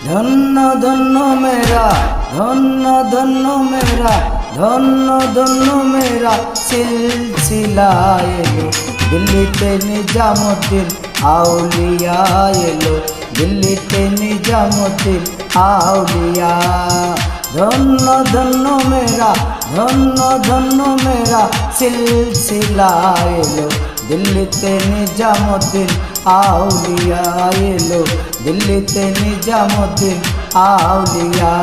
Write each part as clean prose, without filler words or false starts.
ধন্য ধন্য মেরা, ধন্য ধন্য মেরা, ধন্য ধন্য মেরা সিলসিলা এলো। দিল্লিতে নিজামুদ্দিন আউলিয়া এলো, দিল্লিতে নিজামুদ্দিন আউলিয়া। ধন্য ধন্য মেরা, ধন্য ধন্য মেরা সিলসিলা এলো। দিল্লিতে নিজামুদ্দিন আউলিয়া এলো, দিল্লিতে নিজামুদ্দিন আউলিয়া।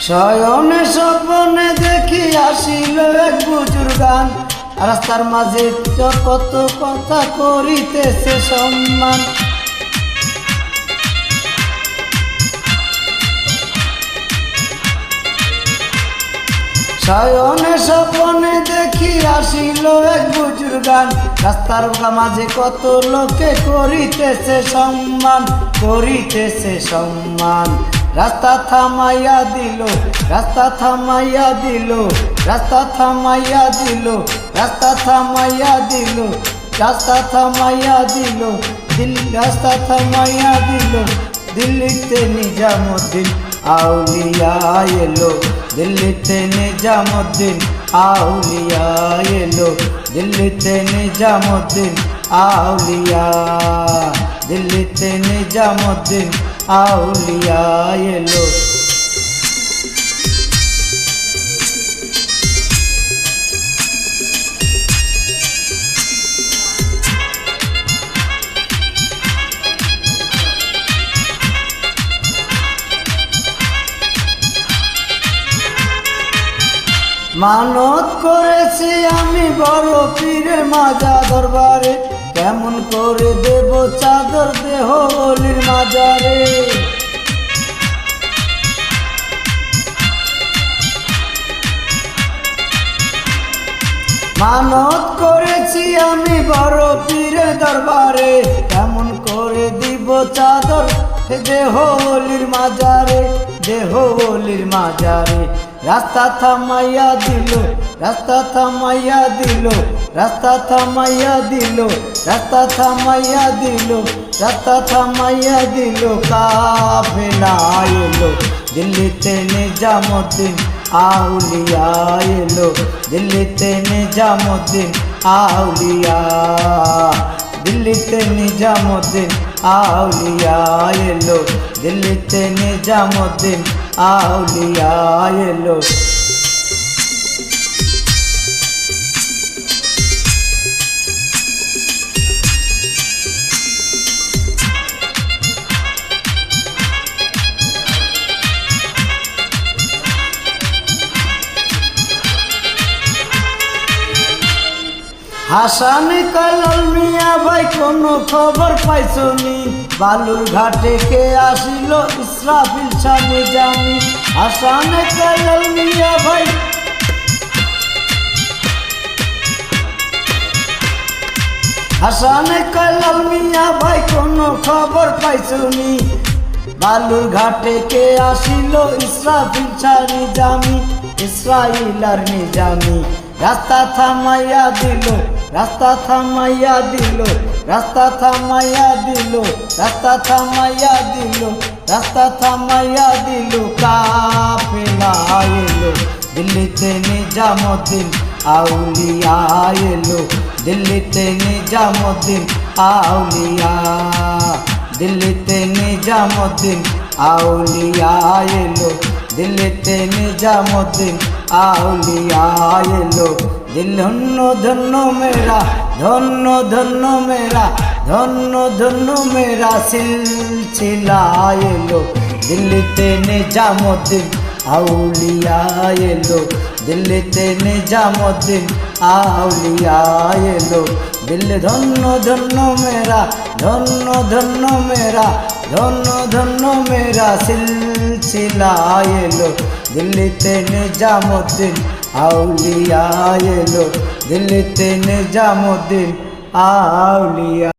শয়নে স্বপ্নে দেখি আসিল এক বুজুর্গান, রাস্তার মাঝে কত কথা করিতেছে সম্মান। শয়নে স্বপ্নে দেখি আসিল এক বুজুর্গান, রাস্তার মাঝে কত লোকে করিতেছে সম্মান, করিতেছে সম্মান। রাস্তা থামাইয়া দিল, রাস্তা থামাইয়া দিল, রাস্তা থামাইয়া দিল, রাস্তা থামাইয়া দিল, রাস্তা থামাইয়া দিল, রাস্তা থামাইয়া দিল। দিল্লিতে নিজামুদ্দিন আউলিয়া এলো, দিল্লিতে নিজামুদ্দিন আউলিয়া এলো, দিল্লিতে নিজামুদ্দিন আউলিয়া, দিল্লিতে নিজামুদ্দিন আউলিয়া এলো। মানত করেছি আমি বড় পীরের মাজা দরবারে, কেমন করে দেব চাদর দেহ অলির মাজারে। মানত করেছি আমি বড় পীরের দরবারে, কেমন করে দিব চাদর দেহ অলির মাজারে, দেহ অলির মাজারে। রাস্তা থামাইয়া দিল, রাস্তা থামাইয়া দিল, রাস্তা থামাইয়া দিল, রাস্তা থামাইয়া দিল, রাস্তা থামাইয়া দিল। কাফেলা এলো, দিল্লিতে নিজামুদ্দিন আউলিয়া এলো, দিল্লিতে নিজামুদ্দিন আউলিয়া, দিল্লিতে নিজামুদ্দিন আউলিয়া এলো, দিল্লিতে নিজামুদ্দিন আউলিয়া এলো। হাসান কালাল মিয়া ভাই কোনো খবর পাইছনি, বালুর ঘাটে কে আসিল ইসরাফিল শাহ নিজামী। হাসান কালাল মিয়া ভাই, হাসান কালাল মিয়া ভাই কোনো খবর পাইছনি, বালুর ঘাটে কে আসিল ইসরাফিল শাহ নিজামী, ইসরাইল আর নিজামী। রাস্তা থামাইয়া দিল, রাস্তা থামাইয়া দিল, রাস্তা থামাইয়া দিল, রাস্তা থামাইয়া দিল, রাস্তা থামাইয়া দিল। কাফেলা এলো, দিল্লিতে নিজামুদ্দিন আউলিয়া এলো, দিল্লিতে নিজামুদ্দিন আউলিয়া, দিল্লিতে নিজামুদ্দিন আউলিয়া এলো, দিল্লিতে নিজামুদ্দিন আউলিয়া এলো। ধন্য ধন্য মেরা, ধন্য ধন্য মেরা, ধন্য ধন্য মেরা সিলসিলা এলো। দিল্লিতে নিজামুদ্দিন আউলিয়া এলো, দিল্লিতে নিজামুদ্দিন আউলিয়া এলো। দিল্লি ধন্য ধন্য মেরা, ধন্য ধন্য মেরা, ধন্য ধন্য মেরা সিলসিলা এলো। দিল্লিতে নিজামুদ্দিন আউলিয়া এলো, দিল্লিতে নিজামুদ্দিন আউলিয়া।